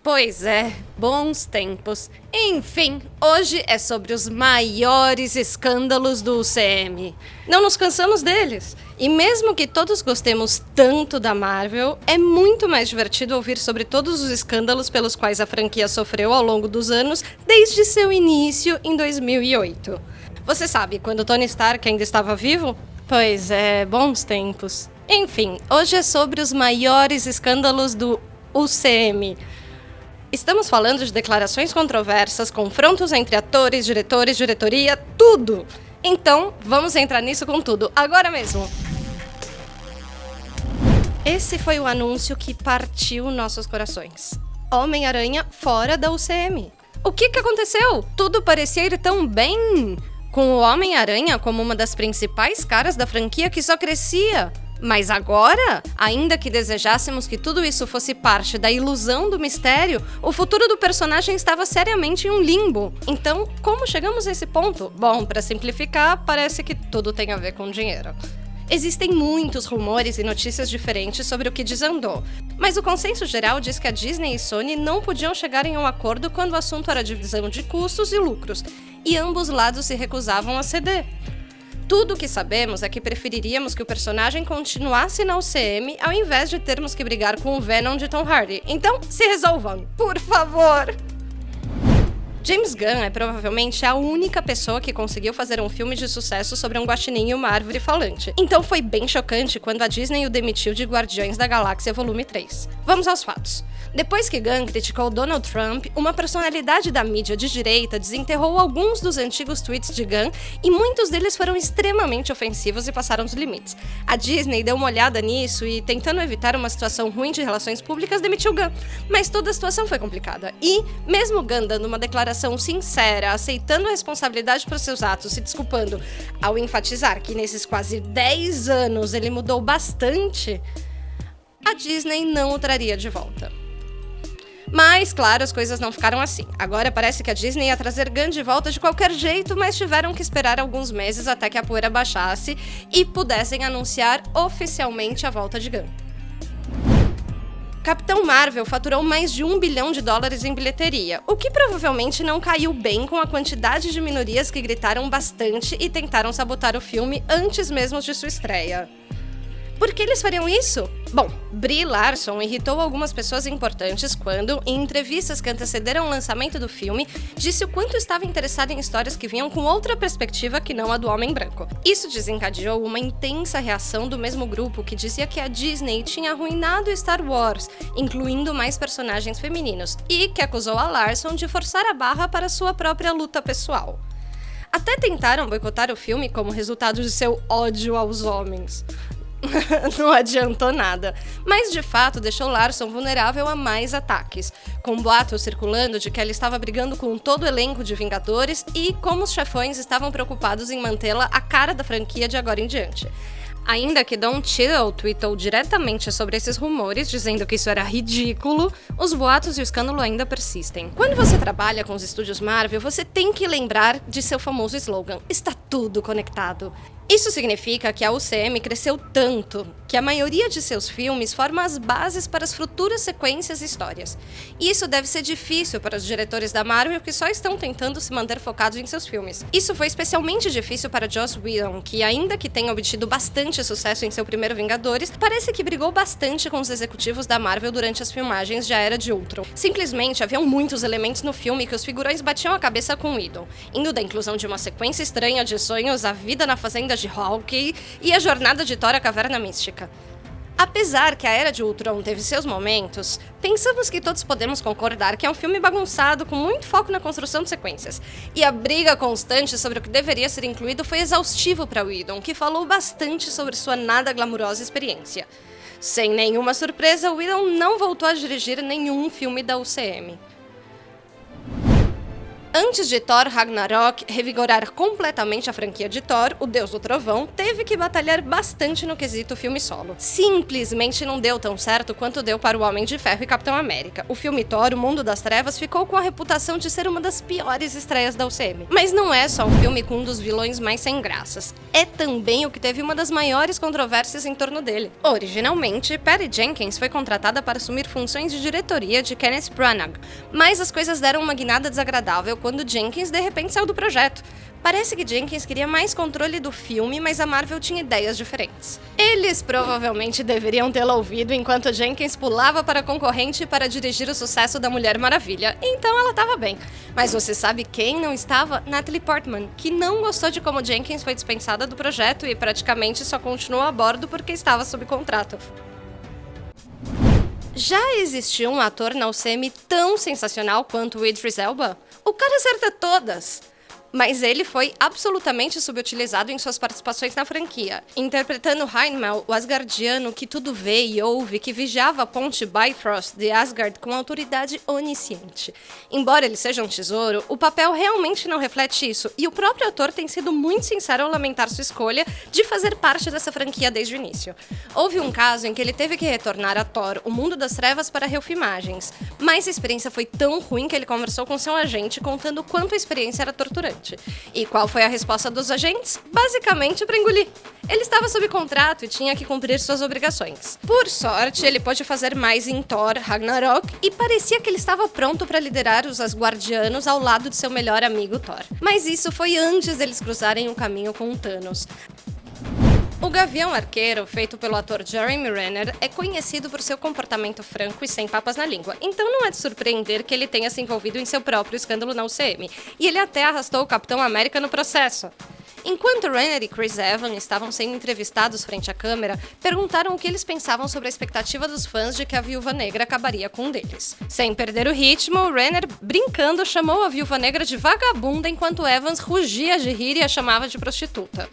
Pois é, bons tempos. Enfim, hoje é sobre os maiores escândalos do UCM. Não nos cansamos deles. E mesmo que todos gostemos tanto da Marvel, é muito mais divertido ouvir sobre todos os escândalos pelos quais a franquia sofreu ao longo dos anos, desde seu início em 2008. Você sabe, quando Tony Stark ainda estava vivo? Pois é, bons tempos. Enfim, hoje é sobre os maiores escândalos do UCM. Estamos falando de declarações controversas, confrontos entre atores, diretores, diretoria, tudo! Então, vamos entrar nisso com tudo, agora mesmo! Esse foi o anúncio que partiu nossos corações. Homem-Aranha fora da UCM. O que aconteceu? Tudo parecia ir tão bem! Com o Homem-Aranha como uma das principais caras da franquia que só crescia. Mas agora, ainda que desejássemos que tudo isso fosse parte da ilusão do mistério, o futuro do personagem estava seriamente em um limbo. Então, como chegamos a esse ponto? Bom, para simplificar, parece que tudo tem a ver com dinheiro. Existem muitos rumores e notícias diferentes sobre o que desandou, mas o consenso geral diz que a Disney e Sony não podiam chegar em um acordo quando o assunto era divisão de custos e lucros, e ambos lados se recusavam a ceder. Tudo o que sabemos é que preferiríamos que o personagem continuasse na UCM ao invés de termos que brigar com o Venom de Tom Hardy. Então, se resolvam, por favor! James Gunn é provavelmente a única pessoa que conseguiu fazer um filme de sucesso sobre um guaxinim e uma árvore falante. Então foi bem chocante quando a Disney o demitiu de Guardiões da Galáxia Volume 3. Vamos aos fatos. Depois que Gunn criticou Donald Trump, uma personalidade da mídia de direita desenterrou alguns dos antigos tweets de Gunn e muitos deles foram extremamente ofensivos e passaram dos limites. A Disney deu uma olhada nisso e, tentando evitar uma situação ruim de relações públicas, demitiu Gunn. Mas toda a situação foi complicada. E, mesmo Gunn dando uma declaração sincera, aceitando a responsabilidade por seus atos, se desculpando, ao enfatizar que nesses quase 10 anos ele mudou bastante, a Disney não o traria de volta. Mas, claro, as coisas não ficaram assim. Agora parece que a Disney ia trazer Gunn de volta de qualquer jeito, mas tiveram que esperar alguns meses até que a poeira baixasse e pudessem anunciar oficialmente a volta de Gunn. Capitão Marvel faturou mais de $1 bilhão em bilheteria, o que provavelmente não caiu bem com a quantidade de minorias que gritaram bastante e tentaram sabotar o filme antes mesmo de sua estreia. Por que eles fariam isso? Bom, Brie Larson irritou algumas pessoas importantes quando, em entrevistas que antecederam o lançamento do filme, disse o quanto estava interessada em histórias que vinham com outra perspectiva que não a do homem branco. Isso desencadeou uma intensa reação do mesmo grupo que dizia que a Disney tinha arruinado Star Wars, incluindo mais personagens femininos, e que acusou a Larson de forçar a barra para sua própria luta pessoal. Até tentaram boicotar o filme como resultado de seu ódio aos homens. Não adiantou nada, mas de fato deixou Larson vulnerável a mais ataques, com boatos circulando de que ela estava brigando com todo o elenco de Vingadores e como os chefões estavam preocupados em mantê-la a cara da franquia de agora em diante. Ainda que Don Cheadle tweetou diretamente sobre esses rumores, dizendo que isso era ridículo, os boatos e o escândalo ainda persistem. Quando você trabalha com os estúdios Marvel, você tem que lembrar de seu famoso slogan: está tudo conectado. Isso significa que a UCM cresceu tanto que a maioria de seus filmes forma as bases para as futuras sequências e histórias. E isso deve ser difícil para os diretores da Marvel que só estão tentando se manter focados em seus filmes. Isso foi especialmente difícil para Joss Whedon, que ainda que tenha obtido bastante sucesso em seu primeiro Vingadores, parece que brigou bastante com os executivos da Marvel durante as filmagens de A Era de Ultron. Simplesmente haviam muitos elementos no filme que os figurões batiam a cabeça com Whedon, indo da inclusão de uma sequência estranha de sonhos, a vida na fazenda de Hawkeye e a jornada de Thor à Caverna Mística. Apesar que A Era de Ultron teve seus momentos, pensamos que todos podemos concordar que é um filme bagunçado com muito foco na construção de sequências. E a briga constante sobre o que deveria ser incluído foi exaustivo para Whedon, que falou bastante sobre sua nada glamurosa experiência. Sem nenhuma surpresa, Whedon não voltou a dirigir nenhum filme da UCM. Antes de Thor Ragnarok revigorar completamente a franquia de Thor, o Deus do Trovão teve que batalhar bastante no quesito filme solo. Simplesmente não deu tão certo quanto deu para o Homem de Ferro e Capitão América. O filme Thor, O Mundo das Trevas, ficou com a reputação de ser uma das piores estreias da UCM. Mas não é só um filme com um dos vilões mais sem graças. É também o que teve uma das maiores controvérsias em torno dele. Originalmente, Patty Jenkins foi contratada para assumir funções de diretoria de Kenneth Branagh, mas as coisas deram uma guinada desagradável quando Jenkins de repente saiu do projeto. Parece que Jenkins queria mais controle do filme, mas a Marvel tinha ideias diferentes. Eles provavelmente deveriam tê-la ouvido enquanto Jenkins pulava para a concorrente para dirigir o sucesso da Mulher Maravilha, então ela estava bem. Mas você sabe quem não estava? Natalie Portman, que não gostou de como Jenkins foi dispensada do projeto e praticamente só continuou a bordo porque estava sob contrato. Já existiu um ator na UCM tão sensacional quanto o Idris Elba? O cara acerta todas! Mas ele foi absolutamente subutilizado em suas participações na franquia, interpretando Heimdall, o Asgardiano que tudo vê e ouve, que vigiava a ponte Bifrost de Asgard com autoridade onisciente. Embora ele seja um tesouro, o papel realmente não reflete isso, e o próprio ator tem sido muito sincero ao lamentar sua escolha de fazer parte dessa franquia desde o início. Houve um caso em que ele teve que retornar a Thor, O Mundo das Trevas, para refilmagens, mas a experiência foi tão ruim que ele conversou com seu agente contando quanto a experiência era torturante. E qual foi a resposta dos agentes? Basicamente para engolir. Ele estava sob contrato e tinha que cumprir suas obrigações. Por sorte, ele pôde fazer mais em Thor Ragnarok e parecia que ele estava pronto para liderar os Asgardianos ao lado de seu melhor amigo Thor. Mas isso foi antes deles cruzarem o caminho com o Thanos. O Gavião Arqueiro, feito pelo ator Jeremy Renner, é conhecido por seu comportamento franco e sem papas na língua, então não é de surpreender que ele tenha se envolvido em seu próprio escândalo na UCM, e ele até arrastou o Capitão América no processo. Enquanto Renner e Chris Evans estavam sendo entrevistados frente à câmera, perguntaram o que eles pensavam sobre a expectativa dos fãs de que a Viúva Negra acabaria com um deles. Sem perder o ritmo, Renner, brincando, chamou a Viúva Negra de vagabunda enquanto Evans rugia de rir e a chamava de prostituta.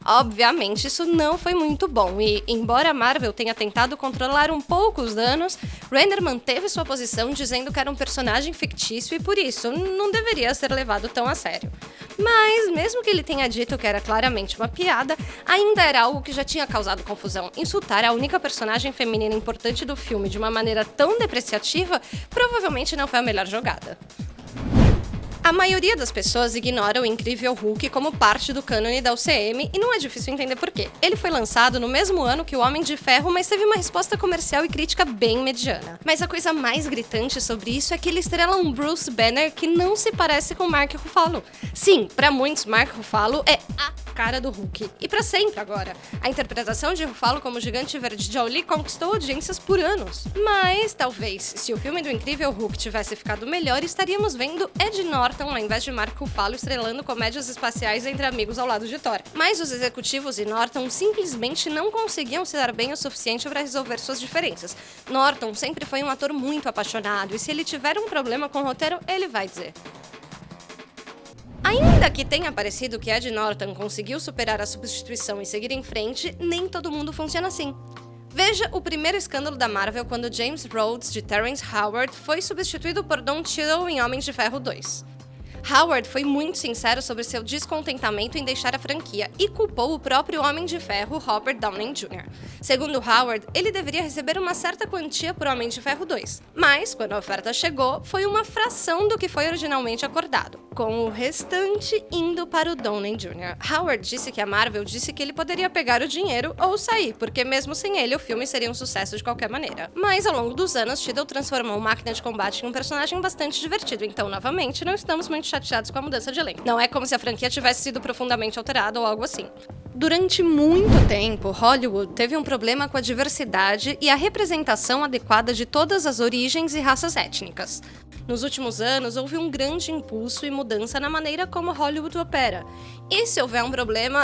Obviamente, isso não foi muito bom e, embora a Marvel tenha tentado controlar um pouco os danos, Renner manteve sua posição dizendo que era um personagem fictício e, por isso, não deveria ser levado tão a sério. Mas, mesmo que ele tenha dito que era claramente uma piada, ainda era algo que já tinha causado confusão. Insultar a única personagem feminina importante do filme de uma maneira tão depreciativa provavelmente não foi a melhor jogada. A maioria das pessoas ignora o Incrível Hulk como parte do cânone da UCM e não é difícil entender por quê. Ele foi lançado no mesmo ano que o Homem de Ferro, mas teve uma resposta comercial e crítica bem mediana. Mas a coisa mais gritante sobre isso é que ele estrela um Bruce Banner que não se parece com Mark Ruffalo. Sim, para muitos, Mark Ruffalo é a cara do Hulk. E para sempre agora. A interpretação de Ruffalo como Gigante Verde de Jolie conquistou audiências por anos. Mas, talvez, se o filme do Incrível Hulk tivesse ficado melhor, estaríamos vendo Ed Norton ao invés de Mark Ruffalo estrelando comédias espaciais entre amigos ao lado de Thor. Mas os executivos e Norton simplesmente não conseguiam se dar bem o suficiente para resolver suas diferenças. Norton sempre foi um ator muito apaixonado e se ele tiver um problema com o roteiro, ele vai dizer. Ainda que tenha parecido que Ed Norton conseguiu superar a substituição e seguir em frente, nem todo mundo funciona assim. Veja o primeiro escândalo da Marvel quando James Rhodes, de Terrence Howard, foi substituído por Don Cheadle em Homem de Ferro 2. Howard foi muito sincero sobre seu descontentamento em deixar a franquia e culpou o próprio Homem de Ferro, Robert Downey Jr. Segundo Howard, ele deveria receber uma certa quantia por Homem de Ferro 2, mas, quando a oferta chegou, foi uma fração do que foi originalmente acordado, com o restante indo para o Downey Jr. Howard disse que a Marvel disse que ele poderia pegar o dinheiro ou sair, porque mesmo sem ele o filme seria um sucesso de qualquer maneira. Mas, ao longo dos anos, Cheadle transformou Máquina de Combate em um personagem bastante divertido, então, novamente, não estamos muito chateados com a mudança de elenco. Não é como se a franquia tivesse sido profundamente alterada ou algo assim. Durante muito tempo, Hollywood teve um problema com a diversidade e a representação adequada de todas as origens e raças étnicas. Nos últimos anos, houve um grande impulso e mudança na maneira como Hollywood opera. E se houver um problema,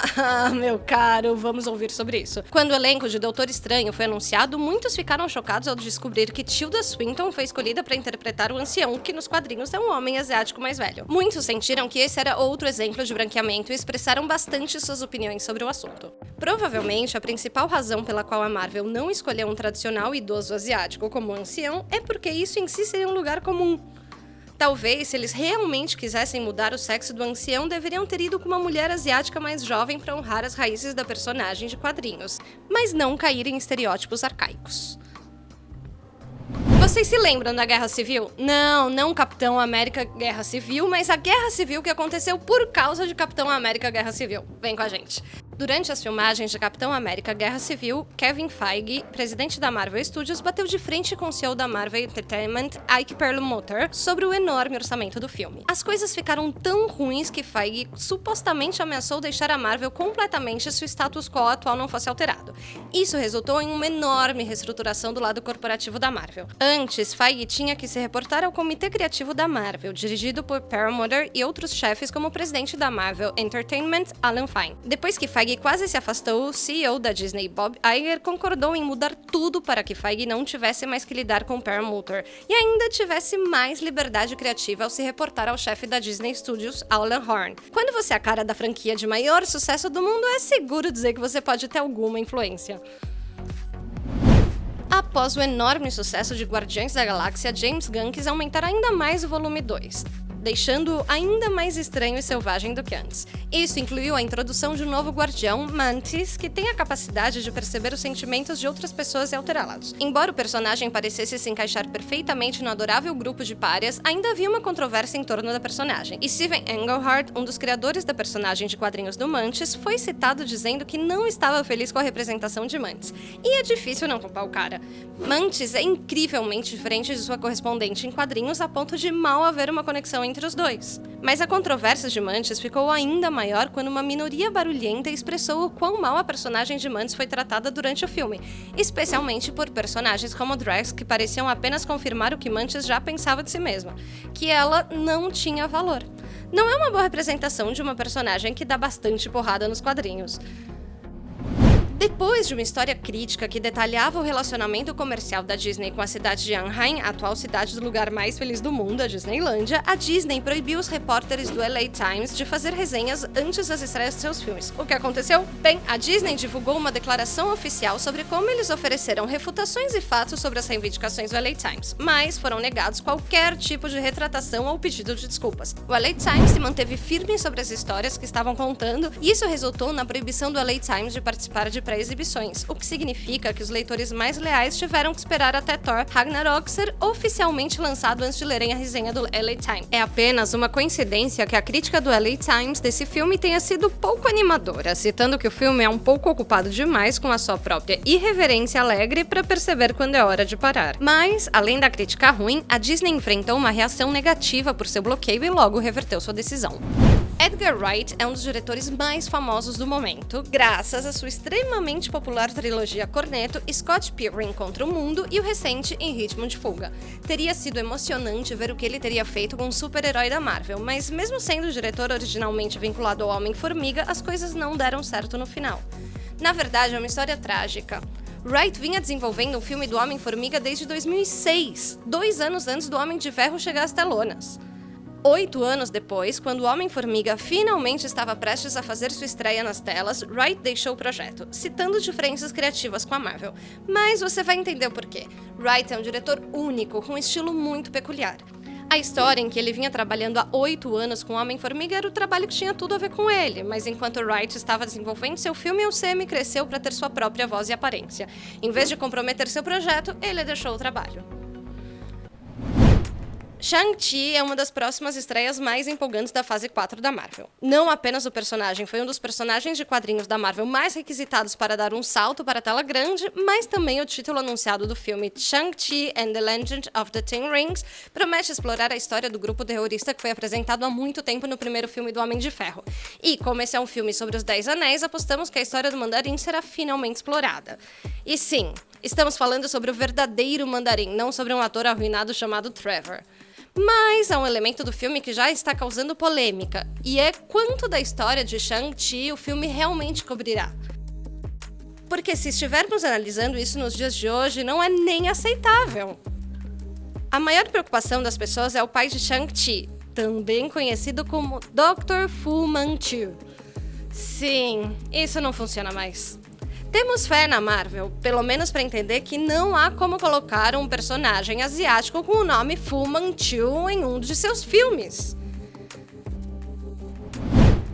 meu caro, vamos ouvir sobre isso. Quando o elenco de Doutor Estranho foi anunciado, muitos ficaram chocados ao descobrir que Tilda Swinton foi escolhida para interpretar o ancião, que nos quadrinhos é um homem asiático mais velho. Muitos sentiram que esse era outro exemplo de branqueamento e expressaram bastante suas opiniões sobre o assunto. Provavelmente, a principal razão pela qual a Marvel não escolheu um tradicional idoso asiático como ancião é porque isso em si seria um lugar comum. Talvez, se eles realmente quisessem mudar o sexo do ancião, deveriam ter ido com uma mulher asiática mais jovem para honrar as raízes da personagem de quadrinhos, mas não cair em estereótipos arcaicos. Vocês se lembram da Guerra Civil? Não Capitão América Guerra Civil, mas a Guerra Civil que aconteceu por causa de Capitão América Guerra Civil. Vem com a gente. Durante as filmagens de Capitão América Guerra Civil, Kevin Feige, presidente da Marvel Studios, bateu de frente com o CEO da Marvel Entertainment, Ike Perlmutter, sobre o enorme orçamento do filme. As coisas ficaram tão ruins que Feige supostamente ameaçou deixar a Marvel completamente se o status quo atual não fosse alterado. Isso resultou em uma enorme reestruturação do lado corporativo da Marvel. Antes, Feige tinha que se reportar ao Comitê Criativo da Marvel, dirigido por Perlmutter e outros chefes como o presidente da Marvel Entertainment, Alan Fine. Depois que Feige quase se afastou, o CEO da Disney, Bob Iger, concordou em mudar tudo para que Feige não tivesse mais que lidar com Perlmutter e ainda tivesse mais liberdade criativa ao se reportar ao chefe da Disney Studios, Alan Horn. Quando você é a cara da franquia de maior sucesso do mundo, é seguro dizer que você pode ter alguma influência. Após o enorme sucesso de Guardiões da Galáxia, James Gunn quis aumentar ainda mais o volume 2, deixando-o ainda mais estranho e selvagem do que antes. Isso incluiu a introdução de um novo guardião, Mantis, que tem a capacidade de perceber os sentimentos de outras pessoas e alterá-los. Embora o personagem parecesse se encaixar perfeitamente no adorável grupo de párias, ainda havia uma controvérsia em torno da personagem. E Steven Englehart, um dos criadores da personagem de quadrinhos do Mantis, foi citado dizendo que não estava feliz com a representação de Mantis. E é difícil não culpar o cara. Mantis é incrivelmente diferente de sua correspondente em quadrinhos a ponto de mal haver uma conexão entre os dois. Mas a controvérsia de Mantis ficou ainda maior quando uma minoria barulhenta expressou o quão mal a personagem de Mantis foi tratada durante o filme, especialmente por personagens como Drax, que pareciam apenas confirmar o que Mantis já pensava de si mesma, que ela não tinha valor. Não é uma boa representação de uma personagem que dá bastante porrada nos quadrinhos. Depois de uma história crítica que detalhava o relacionamento comercial da Disney com a cidade de Anaheim, a atual cidade do lugar mais feliz do mundo, a Disneylândia, a Disney proibiu os repórteres do LA Times de fazer resenhas antes das estreias de seus filmes. O que aconteceu? Bem, a Disney divulgou uma declaração oficial sobre como eles ofereceram refutações e fatos sobre as reivindicações do LA Times, mas foram negados qualquer tipo de retratação ou pedido de desculpas. O LA Times se manteve firme sobre as histórias que estavam contando, e isso resultou na proibição do LA Times de participar de pré-exibições, o que significa que os leitores mais leais tiveram que esperar até Thor Ragnarok ser oficialmente lançado antes de lerem a resenha do LA Times. É apenas uma coincidência que a crítica do LA Times desse filme tenha sido pouco animadora, citando que o filme é um pouco ocupado demais com a sua própria irreverência alegre para perceber quando é hora de parar. Mas, além da crítica ruim, a Disney enfrentou uma reação negativa por seu bloqueio e logo reverteu sua decisão. Edgar Wright é um dos diretores mais famosos do momento, graças à sua extremamente popular trilogia Cornetto, Scott Pilgrim contra o Mundo e o recente Em Ritmo de Fuga. Teria sido emocionante ver o que ele teria feito com um super-herói da Marvel, mas mesmo sendo o diretor originalmente vinculado ao Homem-Formiga, as coisas não deram certo no final. Na verdade, é uma história trágica. Wright vinha desenvolvendo um filme do Homem-Formiga desde 2006, 2 anos antes do Homem de Ferro chegar às telonas. 8 anos depois, quando o Homem-Formiga finalmente estava prestes a fazer sua estreia nas telas, Wright deixou o projeto, citando diferenças criativas com a Marvel. Mas você vai entender o porquê. Wright é um diretor único, com um estilo muito peculiar. A história em que ele vinha trabalhando há 8 anos com o Homem-Formiga era o trabalho que tinha tudo a ver com ele, mas enquanto Wright estava desenvolvendo seu filme, o Sam cresceu para ter sua própria voz e aparência. Em vez de comprometer seu projeto, ele deixou o trabalho. Shang-Chi é uma das próximas estreias mais empolgantes da fase 4 da Marvel. Não apenas o personagem foi um dos personagens de quadrinhos da Marvel mais requisitados para dar um salto para a tela grande, mas também o título anunciado do filme Shang-Chi and the Legend of the Ten Rings promete explorar a história do grupo terrorista que foi apresentado há muito tempo no primeiro filme do Homem de Ferro. E, como esse é um filme sobre os 10 Anéis, apostamos que a história do Mandarim será finalmente explorada. E sim, estamos falando sobre o verdadeiro Mandarim, não sobre um ator arruinado chamado Trevor. Mas há um elemento do filme que já está causando polêmica, e é quanto da história de Shang-Chi o filme realmente cobrirá. Porque se estivermos analisando isso nos dias de hoje, não é nem aceitável. A maior preocupação das pessoas é o pai de Shang-Chi, também conhecido como Dr. Fu Manchu. Sim, isso não funciona mais. Temos fé na Marvel, pelo menos para entender que não há como colocar um personagem asiático com o nome Fu Manchu em um de seus filmes.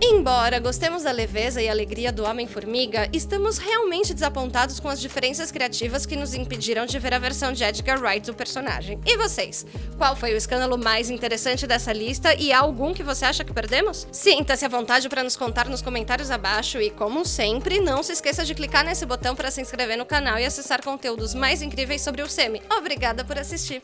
Embora gostemos da leveza e alegria do Homem-Formiga, estamos realmente desapontados com as diferenças criativas que nos impediram de ver a versão de Edgar Wright do personagem. E vocês? Qual foi o escândalo mais interessante dessa lista e há algum que você acha que perdemos? Sinta-se à vontade para nos contar nos comentários abaixo e, como sempre, não se esqueça de clicar nesse botão para se inscrever no canal e acessar conteúdos mais incríveis sobre o Semi. Obrigada por assistir!